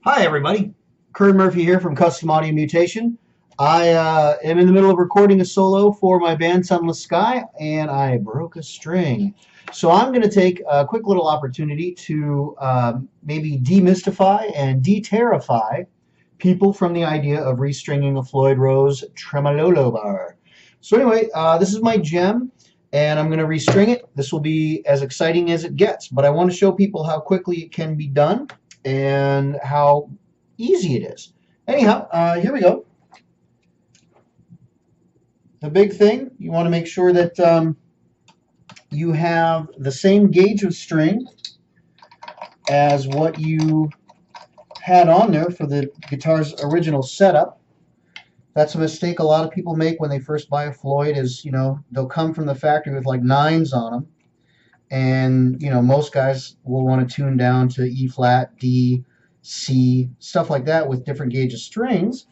Hi everybody, Kurt Murphy here from Custom Audio Mutation. I am in the middle of recording a solo for my band Sunless Sky, and I broke a string. So I'm going to take a quick little opportunity to maybe demystify and de-terrify people from the idea of restringing a Floyd Rose tremololo bar. So anyway, this is my gem, and I'm going to restring it. This will be as exciting as it gets, but I want to show people how quickly it can be done and how easy it is. Anyhow, here we go. The big thing, you want to make sure that you have the same gauge of string as what you had on there for the guitar's original setup. That's a mistake a lot of people make when they first buy a Floyd is, they'll come from the factory with like 9s on them. And, most guys will want to tune down to E flat, D, C, stuff like that with different gauge of strings.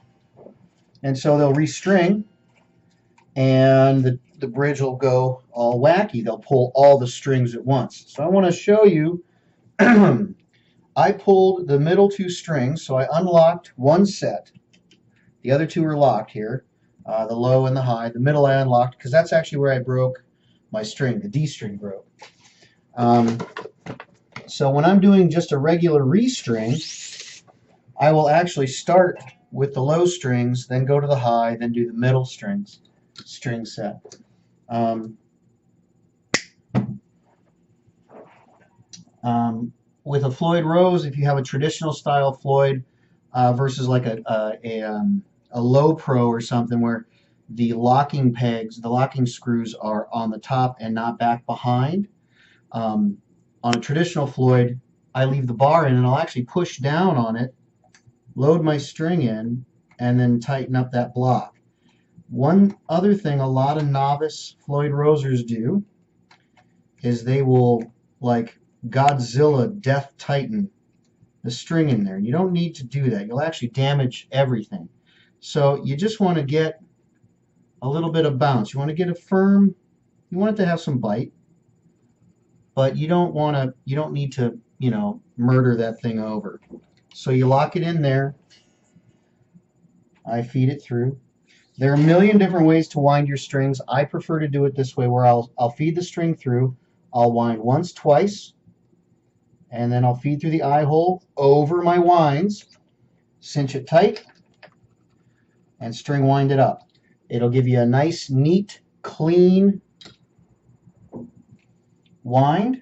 And so they'll restring, and the bridge will go all wacky. They'll pull all the strings at once. So I want to show you, I pulled the middle 2 strings, so I unlocked one set. The other 2 are locked here, the low and the high. The middle I unlocked because that's actually where I broke my string. The D string broke. So when I'm doing just a regular restring, I will actually start with the low strings, then go to the high, then do the middle string set. With a Floyd Rose, if you have a traditional style Floyd versus like a low pro or something where the locking pegs, the locking screws are on the top and not back behind, on a traditional Floyd, I leave the bar in and I'll actually push down on it, load my string in, and then tighten up that block. One other thing a lot of novice Floyd Rosers do is they will, like Godzilla, death tighten the string in there. You don't need to do that. You'll actually damage everything. So you just want to get a little bit of bounce. You want to get a firm, you want it to have some bite, but you don't need to, murder that thing over. So you lock it in there. I feed it through. There are a million different ways to wind your strings. I prefer to do it this way where I'll feed the string through. I'll wind once, twice, and then I'll feed through the eye hole over my winds, cinch it tight, and string wind it up. It'll give you a nice, neat, clean wind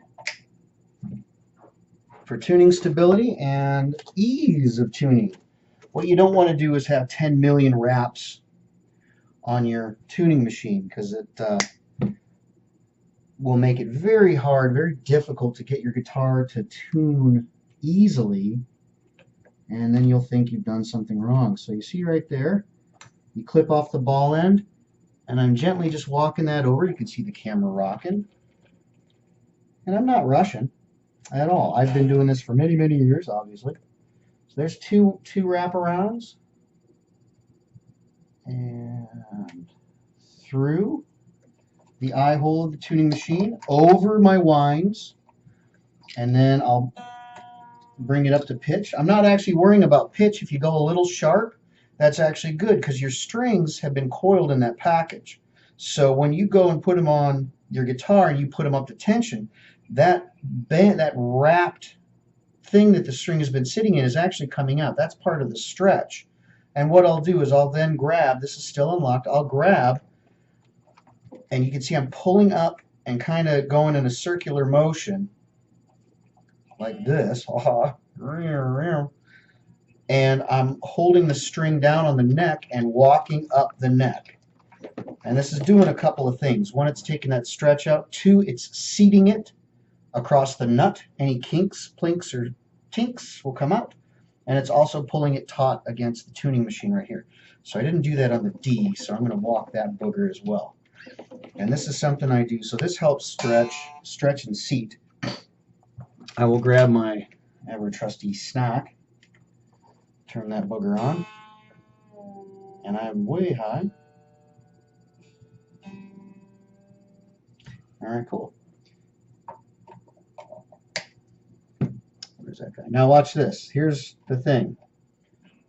for tuning stability and ease of tuning. What you don't want to do is have 10 million wraps on your tuning machine because it will make it very hard, very difficult to get your guitar to tune easily, and then you'll think you've done something wrong. So you see right there, you clip off the ball end, and I'm gently just walking that over. You can see the camera rocking. And I'm not rushing at all. I've been doing this for many, many years, obviously. So there's two wraparounds. And through the eye hole of the tuning machine, over my winds, and then I'll bring it up to pitch. I'm not actually worrying about pitch. If you go a little sharp, that's actually good because your strings have been coiled in that package. So when you go and put them on your guitar and you put them up to tension, that wrapped thing that the string has been sitting in is actually coming out. That's part of the stretch. And what I'll do is I'll then grab, this is still unlocked, I'll grab, and you can see I'm pulling up and kind of going in a circular motion like this. And I'm holding the string down on the neck and walking up the neck. And this is doing a couple of things. One, it's taking that stretch out. Two, it's seating it across the nut. Any kinks, plinks, or tinks will come out. And it's also pulling it taut against the tuning machine right here. So I didn't do that on the D, so I'm going to walk that booger as well. And this is something I do. So this helps stretch and seat. I will grab my ever-trusty snack, turn that booger on, and I'm way high. All right, cool. There's that guy. Now watch this. Here's the thing.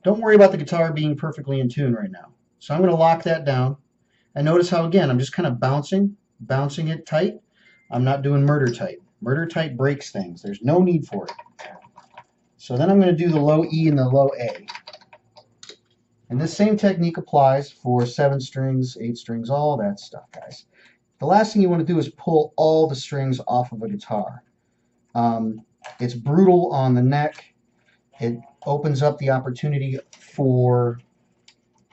Don't worry about the guitar being perfectly in tune right now. So I'm going to lock that down. And notice how, again, I'm just kind of bouncing it tight. I'm not doing murder tight. Murder tight breaks things. There's no need for it. So then I'm going to do the low E and the low A. And this same technique applies for 7 strings, 8 strings, all that stuff, guys. The last thing you want to do is pull all the strings off of a guitar. It's brutal on the neck. It opens up the opportunity for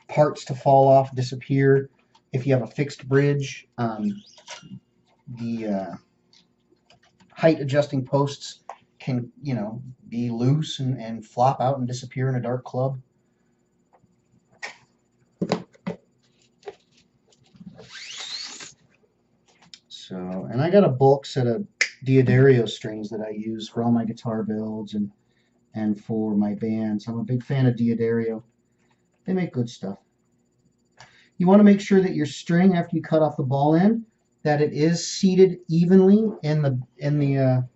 parts to fall off, disappear. If you have a fixed bridge, the height adjusting posts can, be loose and flop out and disappear in a dark club. So, and I got a bulk set of Diodario strings that I use for all my guitar builds and for my bands. I'm a big fan of Diodario. They make good stuff. You want to make sure that your string, after you cut off the ball end, that it is seated evenly in the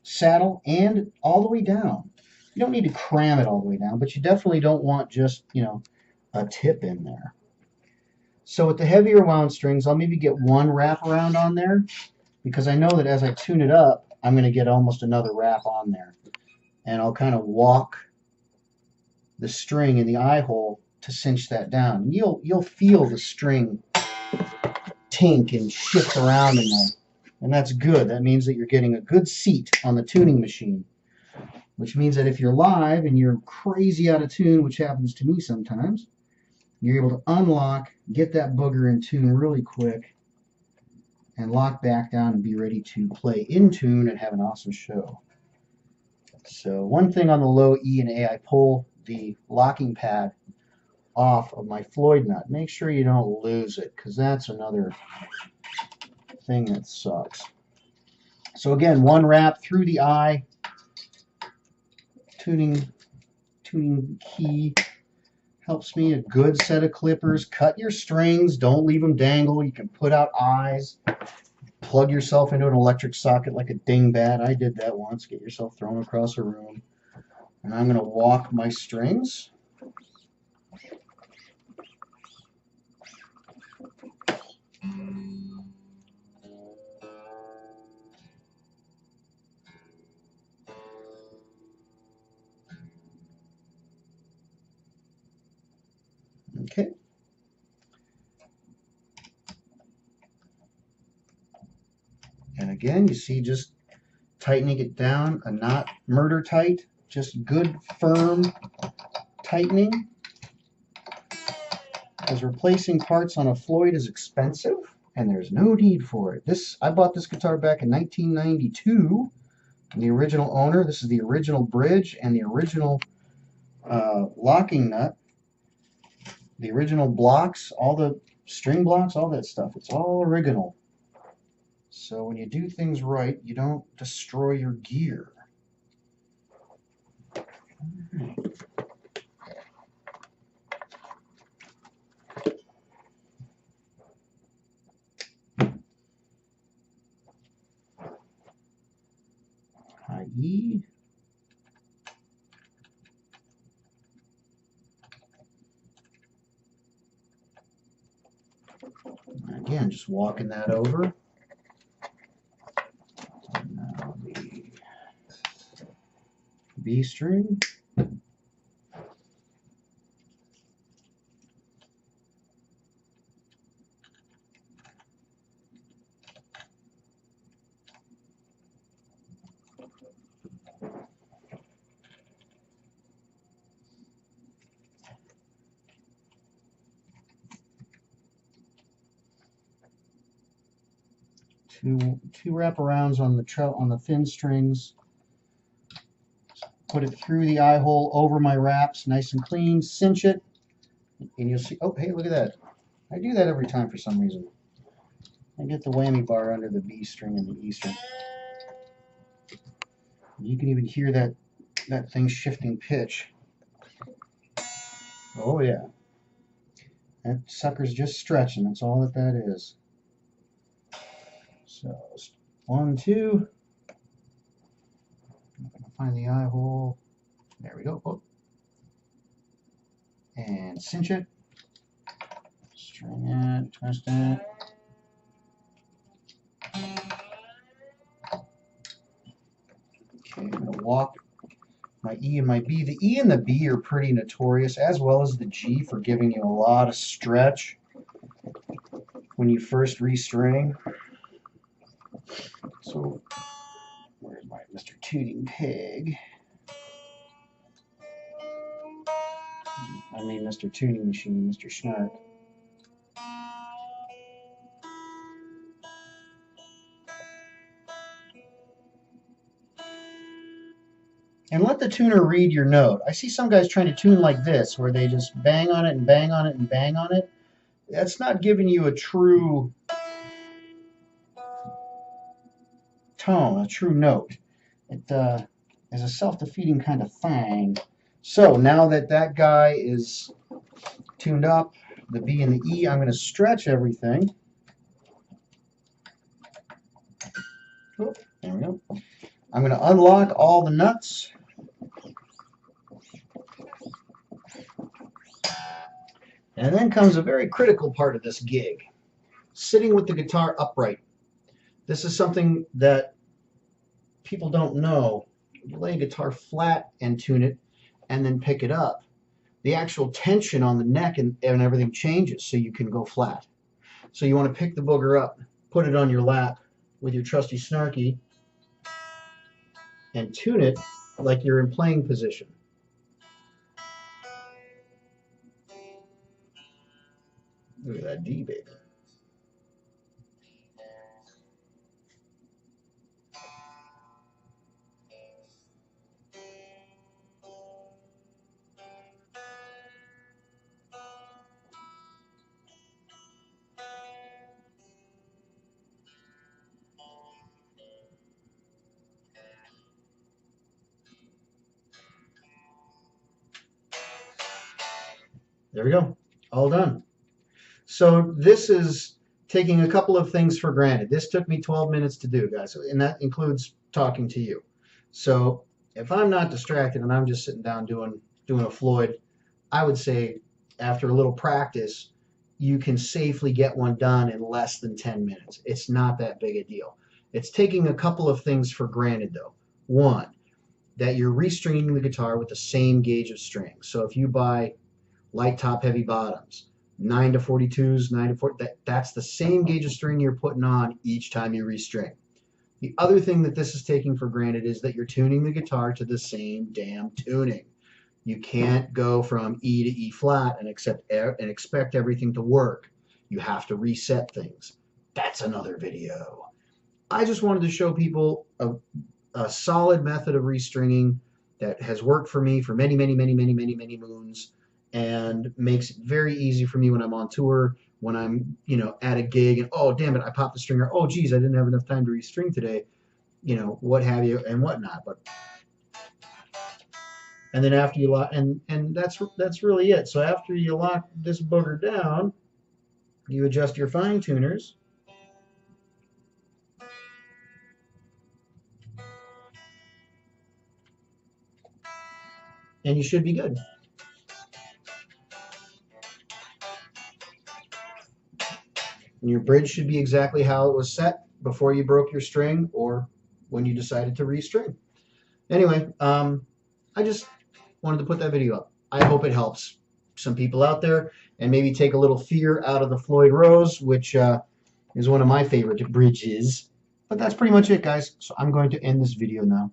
saddle and all the way down. You don't need to cram it all the way down, but you definitely don't want just, a tip in there. So with the heavier wound strings, I'll maybe get one wrap around on there, because I know that as I tune it up, I'm going to get almost another wrap on there. And I'll kind of walk the string in the eye hole to cinch that down. And you'll feel the string tink and shift around in there. And that's good. That means that you're getting a good seat on the tuning machine. Which means that if you're live and you're crazy out of tune, which happens to me sometimes, you're able to unlock, get that booger in tune really quick, and lock back down and be ready to play in tune and have an awesome show. So one thing on the low E and A, I pull the locking pad off of my Floyd nut. Make sure you don't lose it, because that's another thing that sucks. So again, one wrap through the eye, tuning key. Helps me. A good set of clippers. Cut your strings. Don't leave them dangle. You can put out eyes. Plug yourself into an electric socket like a dingbat. I did that once. Get yourself thrown across a room. And I'm going to walk my strings. Okay. And again, you see, just tightening it down, not murder tight, just good firm tightening. Because replacing parts on a Floyd is expensive, and there's no need for it. I bought this guitar back in 1992. The original owner. This is the original bridge and the original locking nut. The original blocks, all the string blocks, all that stuff. It's all original. So when you do things right, you don't destroy your gear. High E. Again, just walking that over. And now the B string. Two wraparounds on the thin strings. Put it through the eye hole over my wraps, nice and clean. Cinch it, and you'll see. Oh, hey, look at that! I do that every time for some reason. I get the whammy bar under the B string and the E string. You can even hear that thing shifting pitch. Oh yeah, that sucker's just stretching. That's all that is. So 1, 2. find the eye hole. There we go. Oh. And cinch it. String it, twist it. Okay, I'm going to walk my E and my B. The E and the B are pretty notorious, as well as the G, for giving you a lot of stretch when you first restring. So, where's my Mr. Tuning Peg? I mean Mr. Tuning Machine, Mr. Snark. And let the tuner read your note. I see some guys trying to tune like this, where they just bang on it and bang on it and bang on it. That's not giving you a true tone, a true note. It is a self-defeating kind of thing. So now that that guy is tuned up, the B and the E, I'm going to stretch everything. Oh, there we go. I'm going to unlock all the nuts. And then comes a very critical part of this gig, sitting with the guitar upright. This is something that people don't know. You lay a guitar flat and tune it, and then pick it up. The actual tension on the neck and everything changes, so you can go flat. So you want to pick the booger up, put it on your lap with your trusty Snarky, and tune it like you're in playing position. Look at that D, baby. There we go. All done. So this is taking a couple of things for granted. This took me 12 minutes to do, guys, and that includes talking to you. So if I'm not distracted and I'm just sitting down doing a Floyd, I would say after a little practice, you can safely get one done in less than 10 minutes. It's not that big a deal. It's taking a couple of things for granted, though. One, that you're restringing the guitar with the same gauge of string. So if you buy light top, heavy bottoms, 9 to 42s, 9 to 40, that's the same gauge of string you're putting on each time you restring. The other thing that this is taking for granted is that you're tuning the guitar to the same damn tuning. You can't go from E to E flat and expect everything to work. You have to reset things. That's another video. I just wanted to show people a solid method of restringing that has worked for me for many, many, many, many, many, many moons, and makes it very easy for me when I'm on tour, when I'm, at a gig and, oh, damn it, I popped the stringer. Oh, geez, I didn't have enough time to restring today, what have you and whatnot. And then after you lock, and that's really it. So after you lock this booger down, you adjust your fine tuners. And you should be good. And your bridge should be exactly how it was set before you broke your string or when you decided to restring. Anyway, I just wanted to put that video up. I hope it helps some people out there and maybe take a little fear out of the Floyd Rose, which is one of my favorite bridges. But that's pretty much it, guys. So I'm going to end this video now.